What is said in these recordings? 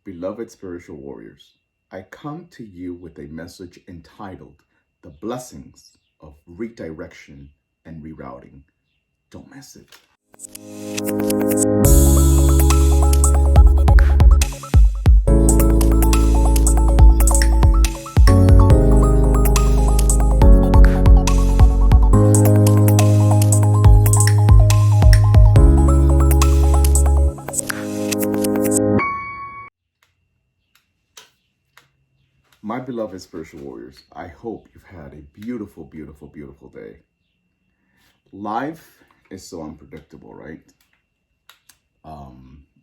Beloved spiritual warriors, I come to you with a message entitled The Blessings of Redirection and Rerouting. Don't miss it. My beloved spiritual warriors, I hope you've had a beautiful, beautiful, beautiful day. Life is so unpredictable, right?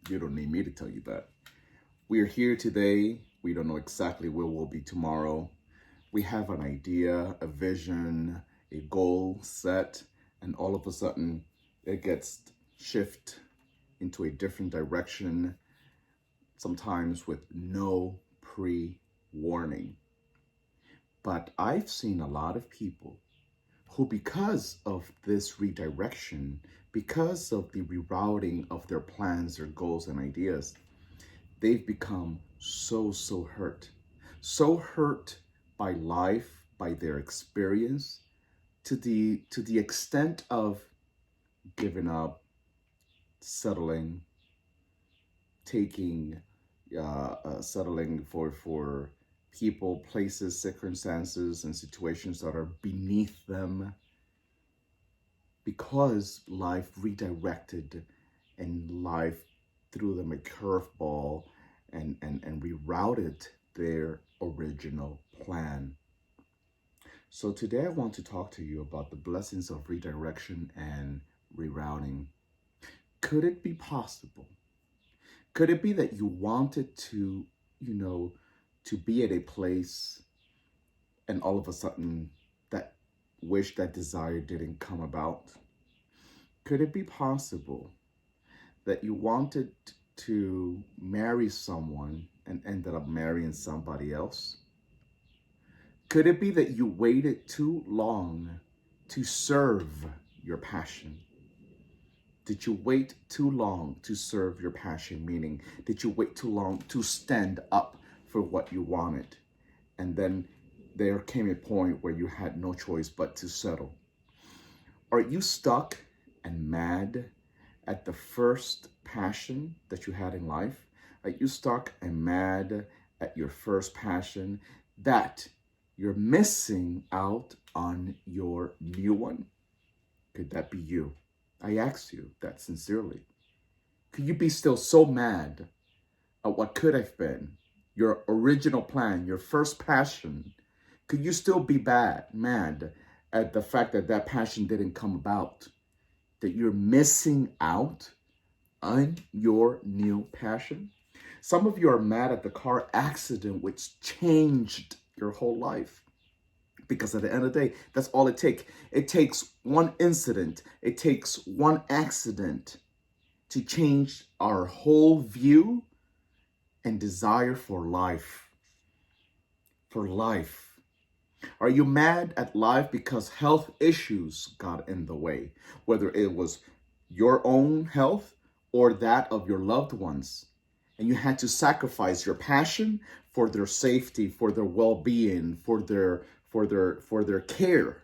You don't need me to tell you that. We are here today. We don't know exactly where we'll be tomorrow. We have an idea, a vision, a goal set, and all of a sudden it gets shift into a different direction, sometimes with no pre-warning. But I've seen a lot of people who, because of this redirection, because of the rerouting of their plans, their goals, and ideas, they've become so hurt. So hurt by life, by their experience, to the extent of giving up, settling, taking, settling for people, places, circumstances, and situations that are beneath them because life redirected and life threw them a curveball and rerouted their original plan. So today I want to talk to you about the blessings of redirection and rerouting. Could it be possible? Could it be that you wanted to, to be at a place and all of a sudden that wish, that desire didn't come about? Could it be possible that you wanted to marry someone and ended up marrying somebody else? Could it be that you waited too long to serve your passion? Did you wait too long to serve your passion? Meaning, did you wait too long to stand up for what you wanted? And then there came a point where you had no choice but to settle. Are you stuck and mad at the first passion that you had in life? Are you stuck and mad at your first passion that you're missing out on your new one? Could that be you? I ask you that sincerely. Could you be still so mad at what could have been your original plan, your first passion? Could you still be mad at the fact that that passion didn't come about? That you're missing out on your new passion? Some of you are mad at the car accident which changed your whole life. Because at the end of the day, that's all it takes. It takes one incident. It takes one accident to change our whole view and desire for life. For life. Are you mad at life because health issues got in the way? Whether it was your own health or that of your loved ones. And you had to sacrifice your passion for their safety, for their well-being, for their care.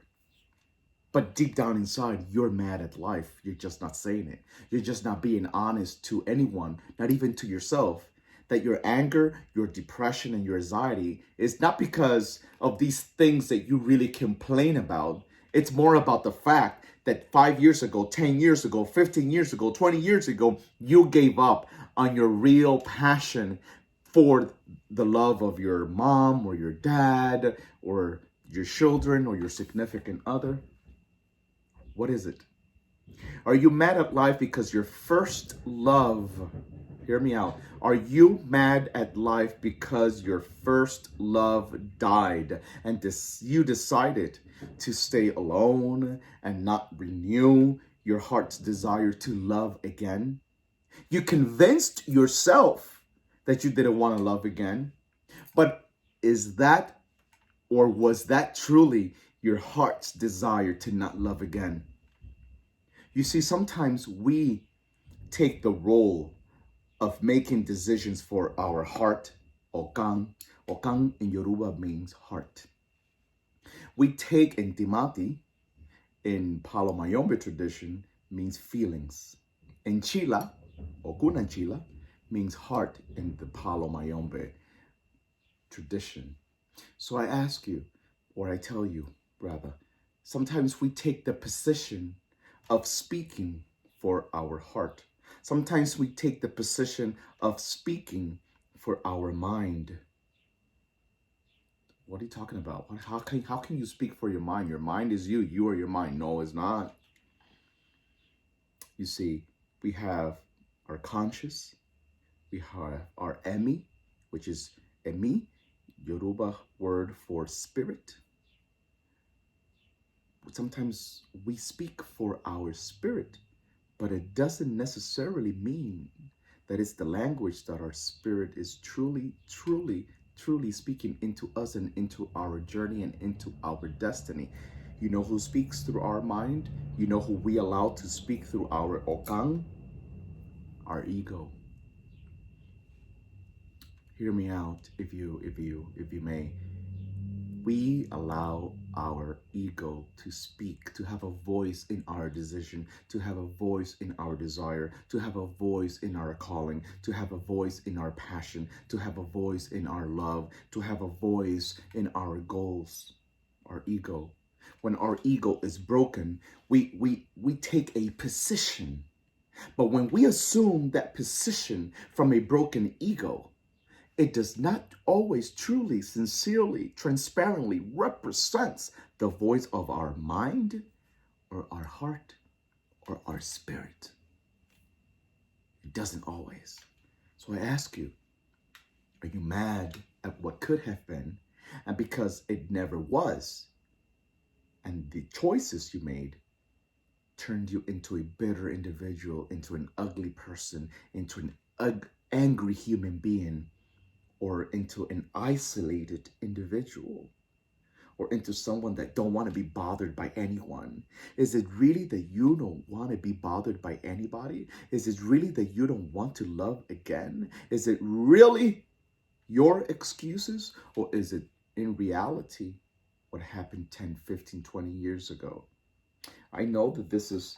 But deep down inside, you're mad at life. You're just not saying it. You're just not being honest to anyone, not even to yourself, that your anger, your depression, and your anxiety is not because of these things that you really complain about. It's more about the fact that 5 years ago, 10 years ago, 15 years ago, 20 years ago, you gave up on your real passion for the love of your mom or your dad or your children or your significant other. What is it? Are you mad at life because your first love, hear me out, are you mad at life because your first love died and you decided to stay alone and not renew your heart's desire to love again? You convinced yourself that you didn't want to love again, but is that, or was that truly your heart's desire to not love again? You see, sometimes we take the role of making decisions for our heart, okan. Okan in Yoruba means heart. We take Entimati in Palo Mayombe tradition means feelings. Enchila, Okuna Enchila, means heart in the Palo Mayombe tradition. So I ask you, or I tell you, rather, sometimes we take the position of speaking for our heart. Sometimes we take the position of speaking for our mind. What are you talking about? How can you speak for your mind? Your mind is you. You are your mind. No, it's not. You see, we have our conscious. We have our emi, which is emi, Yoruba word for spirit. Sometimes we speak for our spirit, but it doesn't necessarily mean that it's the language that our spirit is truly speaking into us and into our journey and into our destiny. You know who speaks through our mind? You know who we allow to speak through our okan? Our ego. Hear me out if you may. We allow our ego to speak, to have a voice in our decision, to have a voice in our desire, to have a voice in our calling, to have a voice in our passion, to have a voice in our love, to have a voice in our goals. Our ego. When our ego is broken, we take a position. But when we assume that position from a broken ego, it does not always truly, sincerely, transparently represents the voice of our mind or our heart or our spirit. It doesn't always. So I ask you, are you mad at what could have been? And because it never was, and the choices you made turned you into a bitter individual, into an ugly person, into an angry human being, or into an isolated individual, or into someone that don't want to be bothered by anyone? Is it really that you don't want to be bothered by anybody? Is it really that you don't want to love again? Is it really your excuses, or is it in reality what happened 10, 15, 20 years ago? I know that this is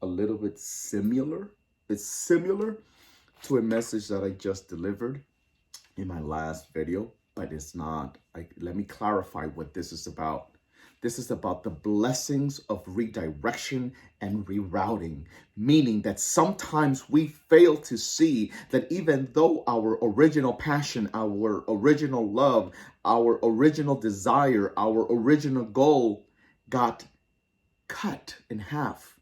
a little bit similar. It's similar to a message that I just delivered in my last video, but it's not. Let me clarify what this is about. This is about the blessings of redirection and rerouting, meaning that sometimes we fail to see that even though our original passion, our original love, our original desire, our original goal got cut in half,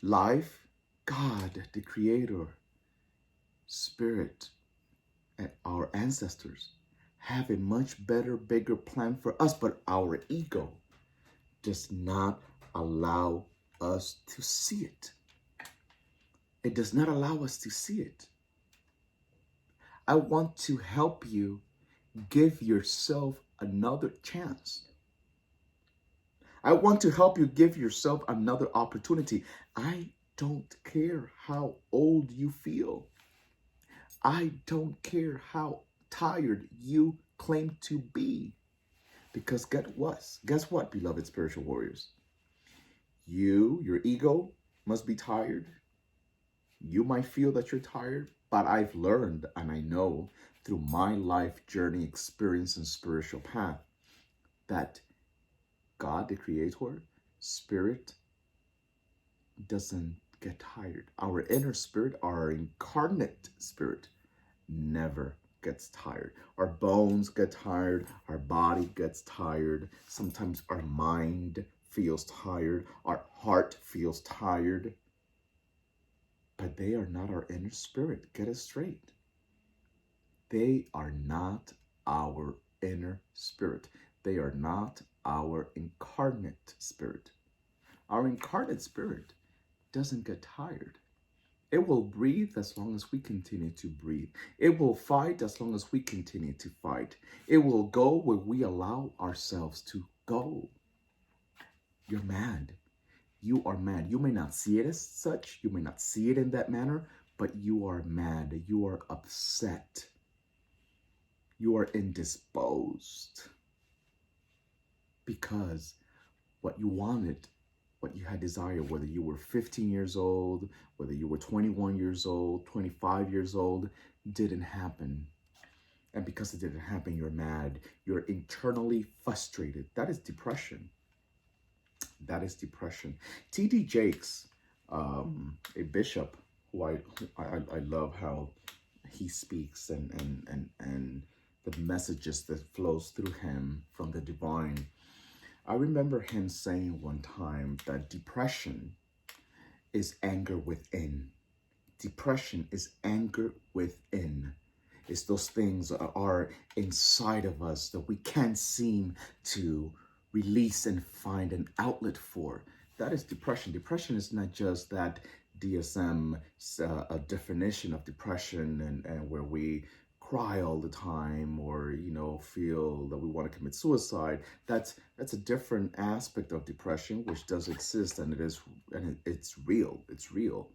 life, God, the creator, spirit, and our ancestors have a much better, bigger plan for us, but our ego does not allow us to see it. It does not allow us to see it. I want to help you give yourself another chance. I want to help you give yourself another opportunity. I don't care how old you feel. I don't care how tired you claim to be. Because guess what, beloved spiritual warriors? Your ego must be tired. You might feel that you're tired, but I've learned and I know through my life journey experience and spiritual path that God, the creator, spirit, doesn't get tired. Our inner spirit, our incarnate spirit, never gets tired. Our bones get tired. Our body gets tired. Sometimes our mind feels tired. Our heart feels tired. But they are not our inner spirit. Get it straight. They are not our inner spirit. They are not our incarnate spirit. Our incarnate spirit doesn't get tired. It will breathe as long as we continue to breathe. It will fight as long as we continue to fight. It will go where we allow ourselves to go. You're mad. You are mad. You may not see it as such. You may not see it in that manner, but you are mad, you are upset, you are indisposed because what you wanted, what you had desired, whether you were 15 years old, whether you were 21 years old, 25 years old, didn't happen. And because it didn't happen, you're mad. You're internally frustrated. That is depression. That is depression. T.D. Jakes, a bishop who I love how he speaks and the messages that flows through him from the divine. I remember him saying one time that depression is anger within. Depression is anger within. It's those things that are inside of us that we can't seem to release and find an outlet for. That is depression. Depression is not just that DSM a definition of depression and where we cry all the time or feel that we want to commit suicide. That's a different aspect of depression which does exist, and it's real. It's real.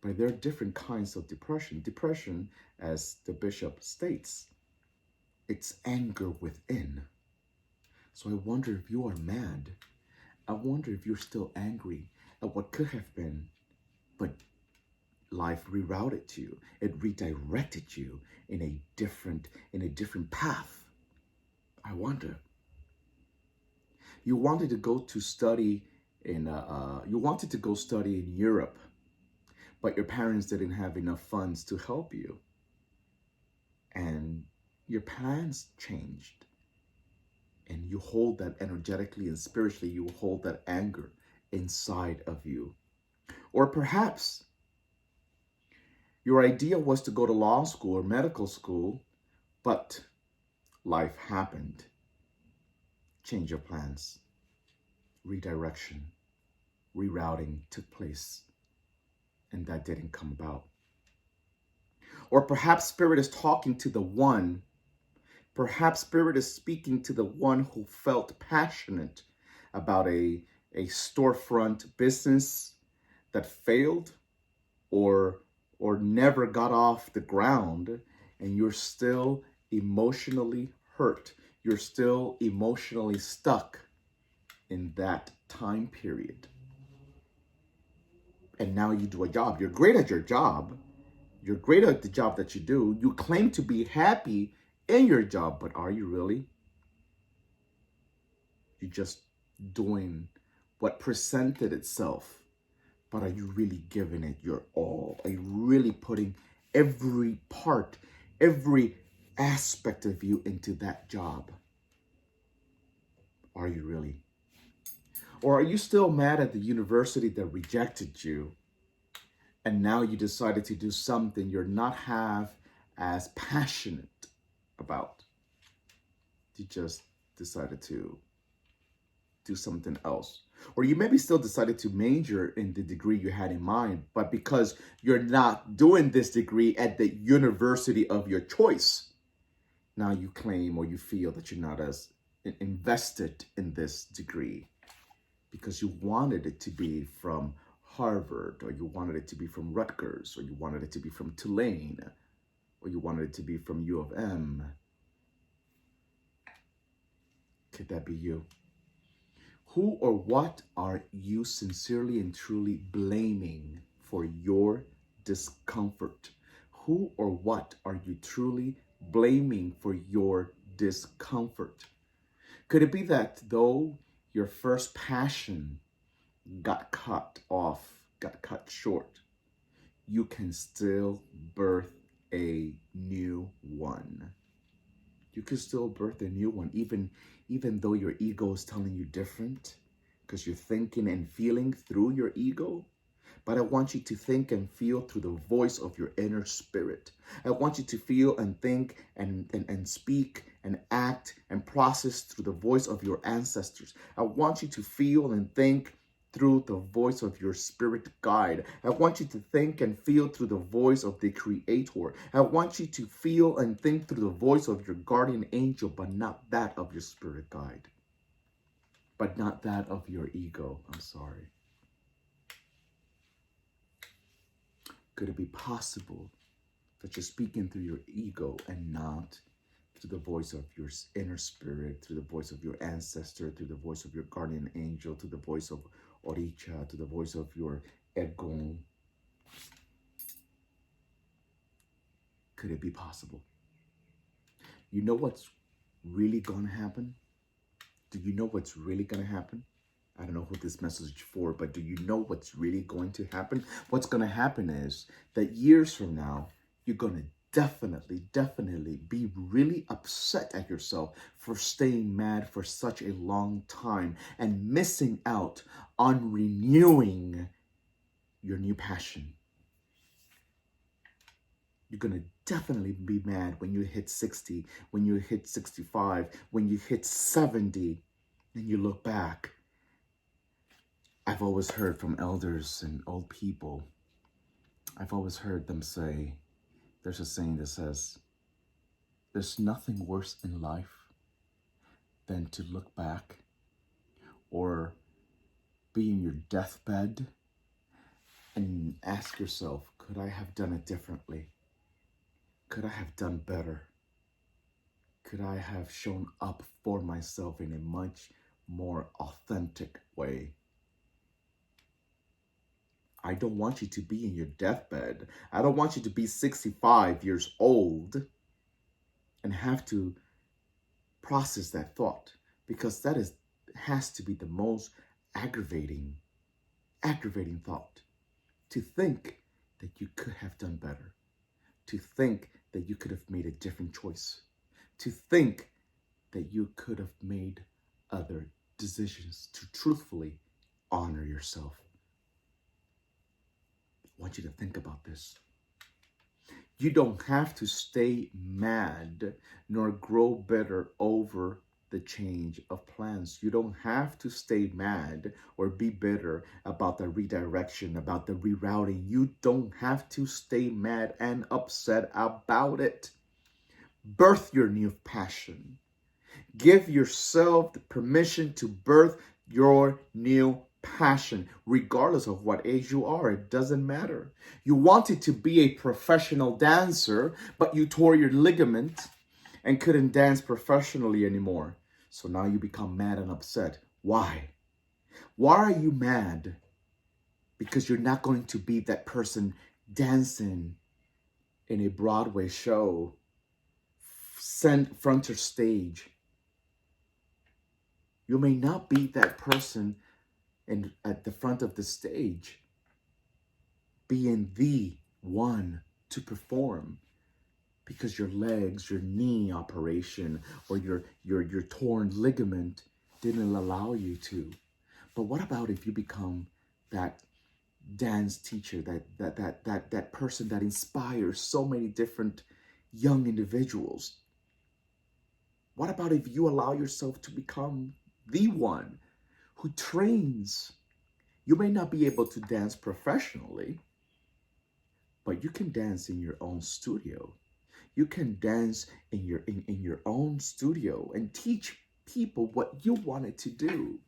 But there are different kinds of depression. Depression, as the bishop states, it's anger within. So I wonder if you are mad. I wonder if you're still angry at what could have been, but life rerouted you. It redirected you in a different path. I wonder. You wanted to go to study in Europe, but your parents didn't have enough funds to help you. And your plans changed. And you hold that energetically and spiritually, you hold that anger inside of you. Or perhaps your idea was to go to law school or medical school, but life happened. Change your plans. Redirection, rerouting took place, and that didn't come about. Or perhaps Spirit is talking to the one. Perhaps Spirit is speaking to the one who felt passionate about a storefront business that failed or never got off the ground, and you're still emotionally hurt. You're still emotionally stuck in that time period. And now you do a job. You're great at your job. You're great at the job that you do. You claim to be happy in your job, but are you really? You're just doing what presented itself, but are you really giving it your all? Are you really putting every part, every aspect of you into that job? Are you really? Or are you still mad at the university that rejected you, and now you decided to do something you're not half as passionate about? You just decided to do something else. Or you maybe still decided to major in the degree you had in mind, but because you're not doing this degree at the university of your choice, now you claim or you feel that you're not as invested in this degree because you wanted it to be from Harvard, or you wanted it to be from Rutgers, or you wanted it to be from Tulane, or you wanted it to be from U of M. Could that be you? Who or what are you sincerely and truly blaming for your discomfort? Who or what are you truly blaming for your discomfort? Could it be that though your first passion got cut short, you can still birth a new one? You can still birth a new one, even though your ego is telling you different, because you're thinking and feeling through your ego. But I want you to think and feel through the voice of your inner spirit. I want you to feel and think and speak and act and process through the voice of your ancestors. I want you to feel and think through the voice of your spirit guide. I want you to think and feel through the voice of the Creator. I want you to feel and think through the voice of your guardian angel, but not that of your spirit guide. But not that of your ego. I'm sorry. Could it be possible that you're speaking through your ego and not through the voice of your inner spirit, through the voice of your ancestor, through the voice of your guardian angel, through the voice of Oricha, to the voice of your Egon? Could it be possible? You know what's really going to happen? Do you know what's really going to happen? I don't know who this message is for, but do you know what's really going to happen? What's going to happen is that years from now, you're going to definitely be really upset at yourself for staying mad for such a long time and missing out on renewing your new passion. You're going to definitely be mad when you hit 60, when you hit 65, when you hit 70, and you look back. I've always heard from elders and old people, I've always heard them say, there's a saying that says, there's nothing worse in life than to look back or be in your deathbed and ask yourself, could I have done it differently? Could I have done better? Could I have shown up for myself in a much more authentic way? I don't want you to be in your deathbed. I don't want you to be 65 years old and have to process that thought, because that has to be the most aggravating thought. To think that you could have done better. To think that you could have made a different choice. To think that you could have made other decisions to truthfully honor yourself. I want you to think about this. You don't have to stay mad nor grow better over the change of plans. You don't have to stay mad or be bitter about the redirection, about the rerouting. You don't have to stay mad and upset about it. Birth your new passion. Give yourself the permission to birth your new passion, regardless of what age you are. It doesn't matter. You wanted to be a professional dancer, but you tore your ligament and couldn't dance professionally anymore. So now you become mad and upset. Why? Why are you mad? Because you're not going to be that person dancing in a Broadway show, front or stage. You may not be that person at the front of the stage, being the one to perform, because your legs, your knee operation, or your torn ligament didn't allow you to. But what about if you become that dance teacher, that person that inspires so many different young individuals? What about if you allow yourself to become the one who trains? You may not be able to dance professionally, but you can dance in your own studio. You can dance in your own studio and teach people what you wanted to do.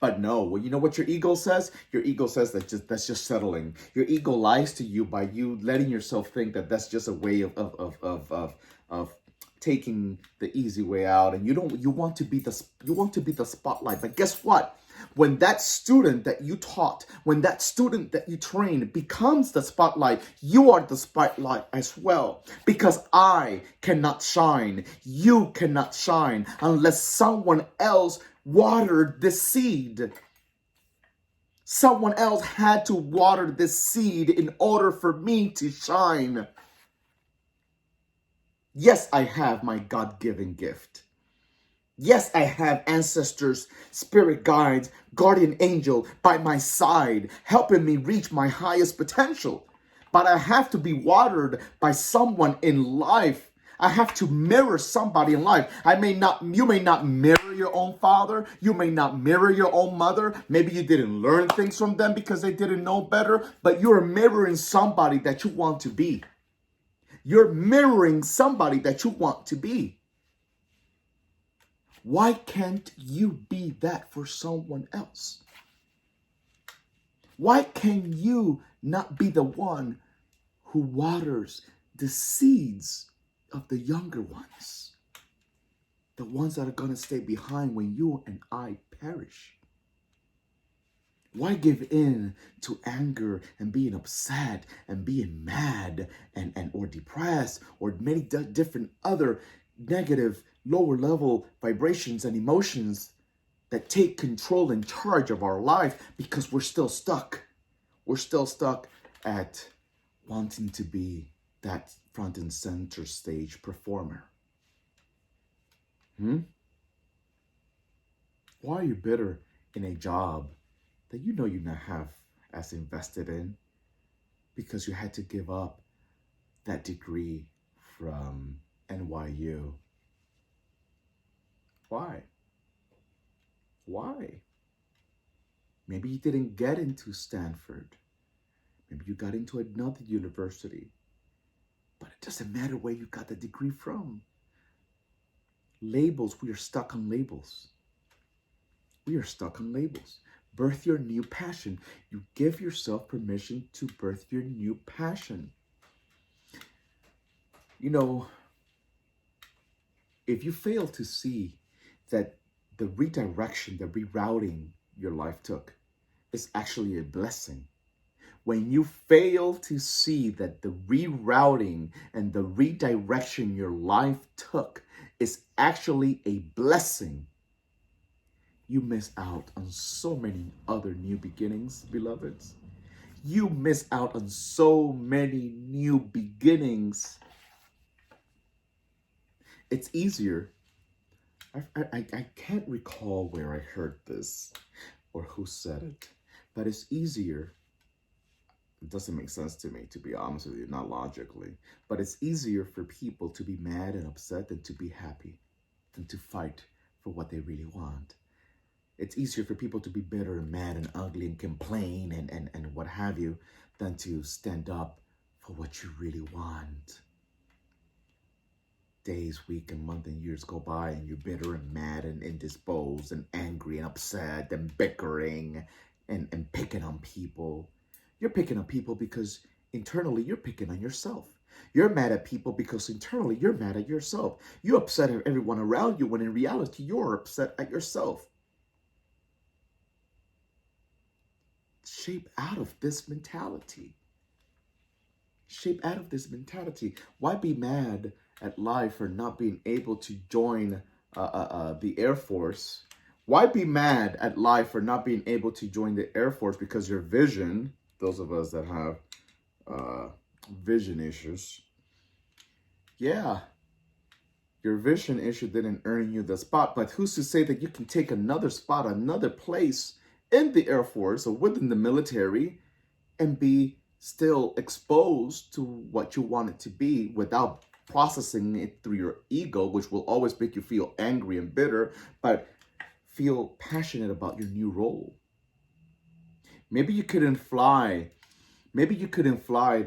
But no, well, you know what your ego says? Your ego says that's just settling. Your ego lies to you by you letting yourself think that that's just a way of taking the easy way out, and you want to be the spotlight. But guess what? When that student that you taught, when that student that you trained becomes the spotlight, you are the spotlight as well. Because I cannot shine, you cannot shine unless someone else watered this seed. Someone else had to water this seed in order for me to shine. Yes, I have my God-given gift. Yes, I have ancestors, spirit guides, guardian angel by my side, helping me reach my highest potential. But I have to be watered by someone in life. I have to mirror somebody in life. You may not mirror your own father. You may not mirror your own mother. Maybe you didn't learn things from them because they didn't know better, but you're mirroring somebody that you want to be. You're mirroring somebody that you want to be. Why can't you be that for someone else? Why can you not be the one who waters the seeds of the younger ones, the ones that are going to stay behind when you and I perish. Why give in to anger and being upset and being mad and or depressed or many different other negative lower level vibrations and emotions that take control and charge of our life because we're still stuck. We're still stuck at wanting to be that front and center stage performer. Why are you bitter in a job that you know you not have as invested in because you had to give up that degree from NYU? Why? Why? Maybe you didn't get into Stanford. Maybe you got into another university. But it doesn't matter where you got the degree from. Labels, we are stuck on labels. We are stuck on labels. Birth your new passion. You give yourself permission to birth your new passion. You know, if you fail to see that the redirection, the rerouting your life took is actually a blessing, when you fail to see that the rerouting and the redirection your life took is actually a blessing, you miss out on so many other new beginnings, beloveds. You miss out on so many new beginnings. It's easier. I can't recall where I heard this or who said it, but it's easier. It doesn't make sense to me, to be honest with you, not logically, but it's easier for people to be mad and upset than to be happy, than to fight for what they really want. It's easier for people to be bitter and mad and ugly and complain and what have you than to stand up for what you really want. Days, weeks, and months and years go by and you're bitter and mad and indisposed and angry and upset and bickering and picking on people. You're picking on people because internally you're picking on yourself. You're mad at people because internally you're mad at yourself. You're upset at everyone around you when in reality you're upset at yourself. Shape out of this mentality. Shape out of this mentality. Why be mad at life for not being able to join the Air Force? Why be mad at life for not being able to join the Air Force because your vision, those of us that have vision issues, yeah, your vision issue didn't earn you the spot, but who's to say that you can take another spot, another place in the Air Force or within the military and be still exposed to what you want it to be without processing it through your ego, which will always make you feel angry and bitter, but feel passionate about your new role. Maybe you couldn't fly. Maybe you couldn't fly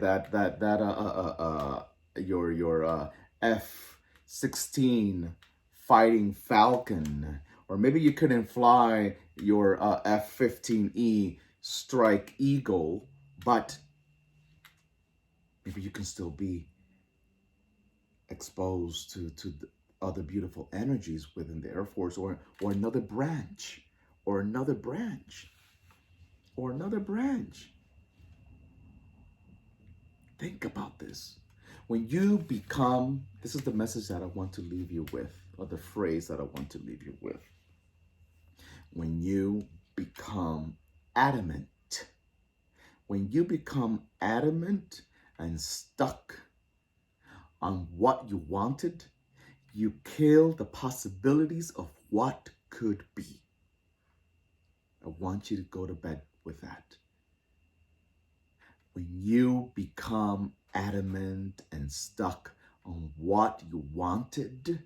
your F-16 fighting Falcon, or maybe you couldn't fly your F-15E Strike Eagle, but maybe you can still be exposed to the other beautiful energies within the Air Force, or another branch, or another branch, or another branch. Think about this. When you become, this is the message that I want to leave you with, or the phrase that I want to leave you with. When you become adamant, when you become adamant and stuck on what you wanted, you kill the possibilities of what could be. I want you to go to bed with that. When you become adamant and stuck on what you wanted,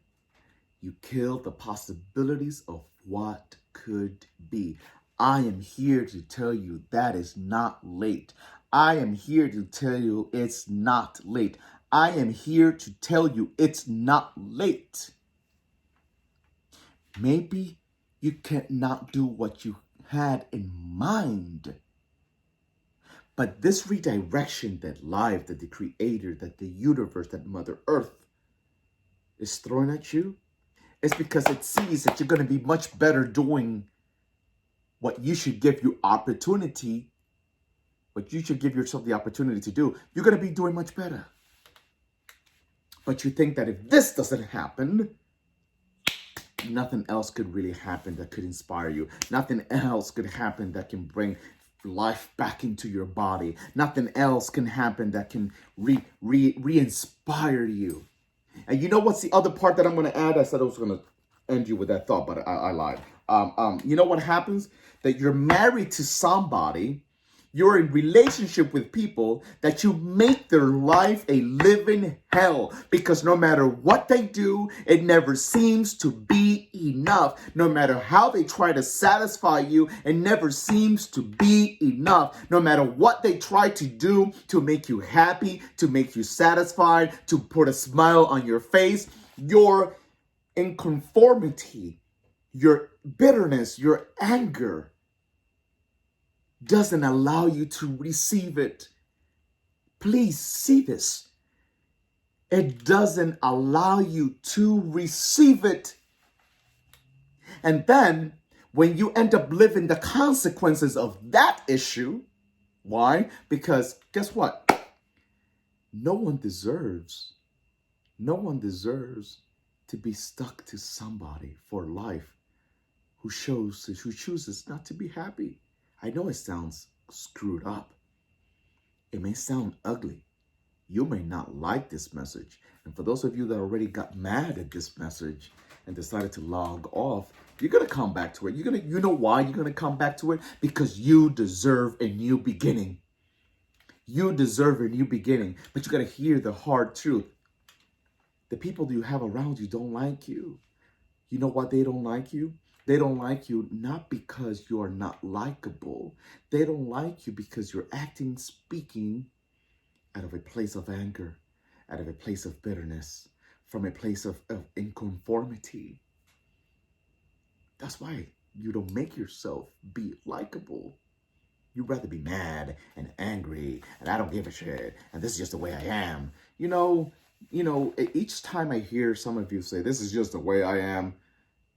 you kill the possibilities of what could be. I am here to tell you that is not late. I am here to tell you it's not late. I am here to tell you it's not late. Maybe you cannot do what you had in mind, But this redirection that life, that the creator, that the universe, that Mother Earth is throwing at you, is because it sees that you're going to be much better doing what you should give you opportunity, what you should give yourself the opportunity to do. You're going to be doing much better. But you think that if this doesn't happen, nothing else could really happen that could inspire you. Nothing else could happen that can bring life back into your body. Nothing else can happen that can re-inspire you. And you know what's the other part that I'm going to add? I said I was going to end you with that thought, but I lied. You know what happens? That you're married to somebody, you're in relationship with people that you make their life a living hell, because no matter what they do, it never seems to be enough. No matter how they try to satisfy you, it never seems to be enough. No matter what they try to do to make you happy, to make you satisfied, to put a smile on your face, your inconformity, your bitterness, your anger doesn't allow you to receive it. Please see this. It doesn't allow you to receive it. And then when you end up living the consequences of that issue, why? Because guess what? No one deserves to be stuck to somebody for life who chooses not to be happy. I know it sounds screwed up. It may sound ugly. You may not like this message. And for those of you that already got mad at this message and decided to log off, you're going to come back to it. You know why you're going to come back to it? Because you deserve a new beginning. You deserve a new beginning. But you got to hear the hard truth. The people you have around you don't like you. You know why they don't like you? They don't like you not because you are not likable. They don't like you because you're acting, speaking out of a place of anger, out of a place of bitterness, from a place of inconformity. That's why you don't make yourself be likable. You'd rather be mad and angry, and I don't give a shit, and this is just the way I am. You know, each time I hear some of you say, this is just the way I am,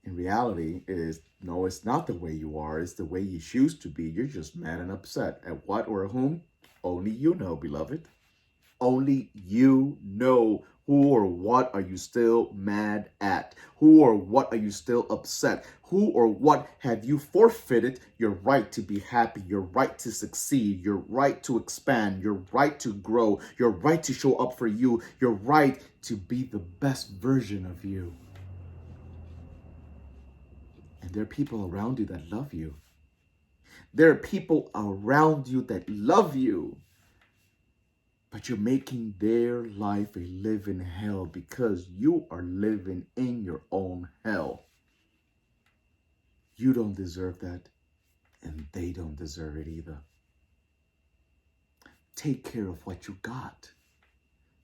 in reality is, no, it's not the way you are. It's the way you choose to be. You're just mad and upset. At what or whom? Only you know, beloved. Only you know. Who or what are you still mad at? Who or what are you still upset? Who or what have you forfeited your right to be happy, your right to succeed, your right to expand, your right to grow, your right to show up for you, your right to be the best version of you? And there are people around you that love you. There are people around you that love you. But you're making their life a living hell because you are living in your own hell. You don't deserve that, and they don't deserve it either. Take care of what you got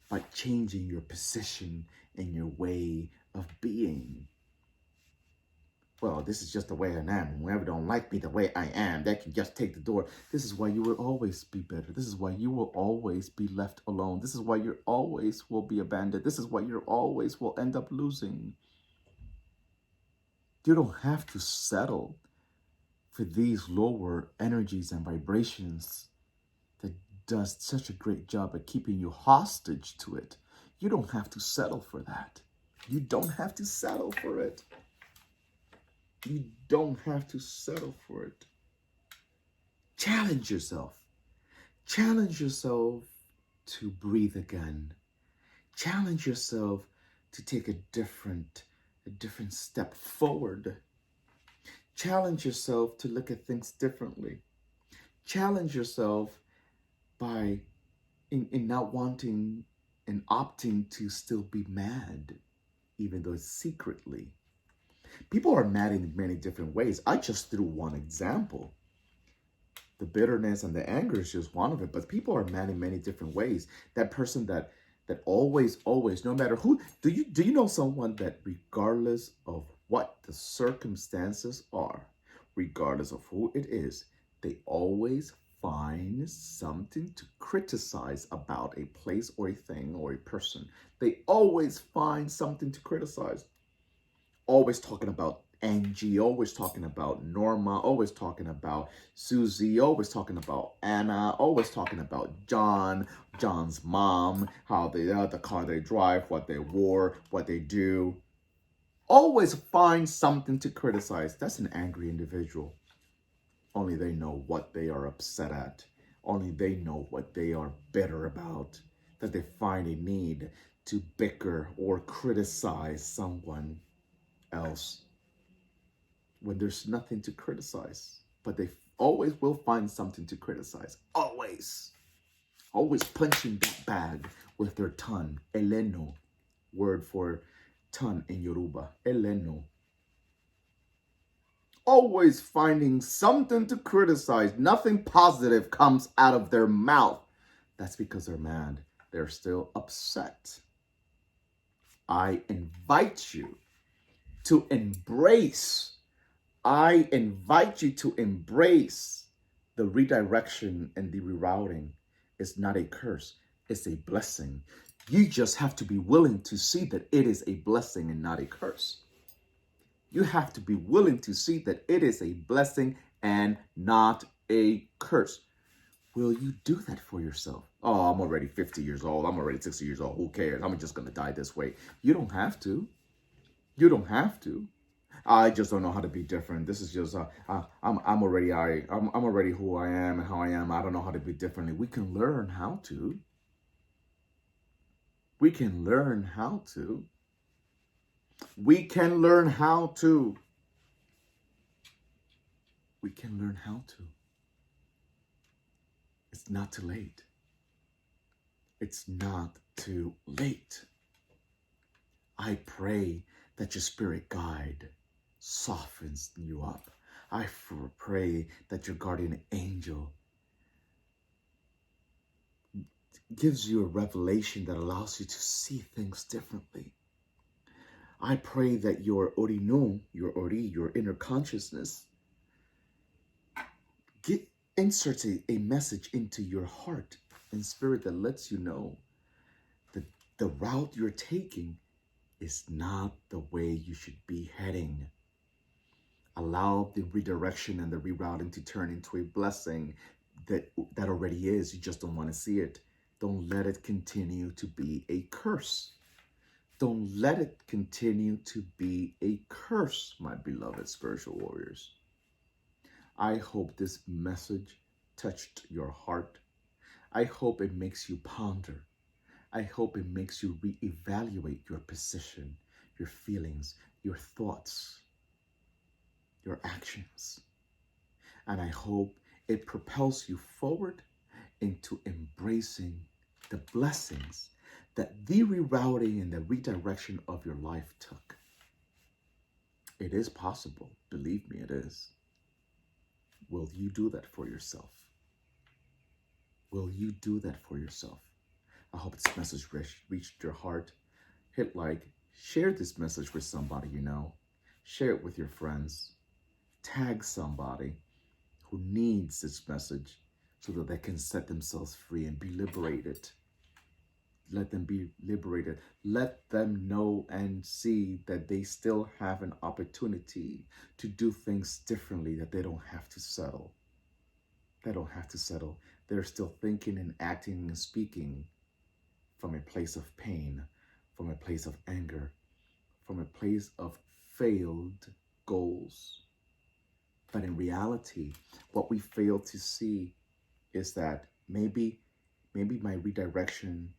by changing your position and your way of being. Well, this is just the way I am. Whoever don't like me the way I am, they can just take the door. This is why you will always be bitter. This is why you will always be left alone. This is why you always will be abandoned. This is why you always will end up losing. You don't have to settle for these lower energies and vibrations that does such a great job at keeping you hostage to it. You don't have to settle for that. You don't have to settle for it. You don't have to settle for it. Challenge yourself. Challenge yourself to breathe again. Challenge yourself to take a different step forward. Challenge yourself to look at things differently. Challenge yourself by in not wanting and opting to still be mad, even though it's secretly. People are mad in many different ways. I just threw one example. The bitterness and the anger is just one of it, but people are mad in many different ways. That person that always, no matter who, do you know someone that regardless of what the circumstances are, regardless of who it is, they always find something to criticize about a place or a thing or a person. They always find something to criticize. Always talking about Angie, always talking about Norma, always talking about Susie, always talking about Anna, always talking about John, John's mom, how they the car they drive, what they wore, what they do. Always find something to criticize. That's an angry individual. Only they know what they are upset at. Only they know what they are bitter about. That they find a need to bicker or criticize someone else when there's nothing to criticize. But they always will find something to criticize. Always. Always punching that bag with their tongue. Eleno, word for tongue in Yoruba. Eleno. Always finding something to criticize. Nothing positive comes out of their mouth. That's because they're mad. They're still upset. I invite you to embrace. I invite you to embrace the redirection and the rerouting. It's not a curse. It's a blessing. You just have to be willing to see that it is a blessing and not a curse. You have to be willing to see that it is a blessing and not a curse. Will you do that for yourself? Oh, I'm already 50 years old. I'm already 60 years old. Who cares? I'm just going to die this way. You don't have to. You don't have to. I just don't know how to be different. This is just I'm already who I am and how I am. I don't know how to be differently. We can learn how to. We can learn how to. We can learn how to. We can learn how to. It's not too late. It's not too late. I pray that your spirit guide softens you up. I pray that your guardian angel gives you a revelation that allows you to see things differently. I pray that your orinu, your inner consciousness, inserts a message into your heart and spirit that lets you know that the route you're taking is not the way you should be heading. Allow the redirection and the rerouting to turn into a blessing that already is. You just don't want to see it. Don't let it continue to be a curse. Don't let it continue to be a curse, my beloved spiritual warriors. I hope this message touched your heart. I hope it makes you ponder. I hope it makes you reevaluate your position, your feelings, your thoughts, your actions. And I hope it propels you forward into embracing the blessings that the rerouting and the redirection of your life took. It is possible. Believe me, it is. Will you do that for yourself? Will you do that for yourself? I hope this message reached your heart. Hit like, share this message with somebody you know. Share it with your friends. Tag somebody who needs this message so that they can set themselves free and be liberated. Let them be liberated. Let them know and see that they still have an opportunity to do things differently, that they don't have to settle. They don't have to settle. They're still thinking and acting and speaking from a place of pain, from a place of anger, from a place of failed goals. But in reality, what we fail to see is that maybe my redirection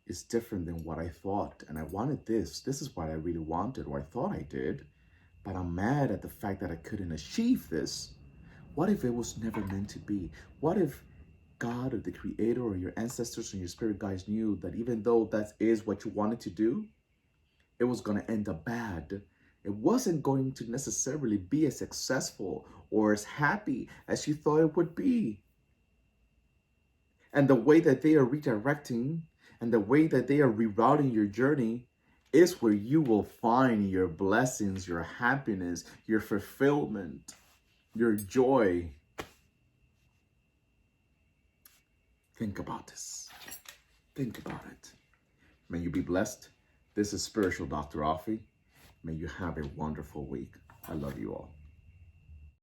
is different than what I thought. And I wanted this. This is what I really wanted, or I thought I did. But I'm mad at the fact that I couldn't achieve this. What if it was never meant to be? What if God or the Creator or your ancestors and your spirit guides knew that even though that is what you wanted to do, it was going to end up bad? It wasn't going to necessarily be as successful or as happy as you thought it would be. And the way that they are redirecting and the way that they are rerouting your journey is where you will find your blessings, your happiness, your fulfillment, your joy. Think about this. Think about it. May you be blessed. This is Spiritual Dr. Offie. May you have a wonderful week. I love you all.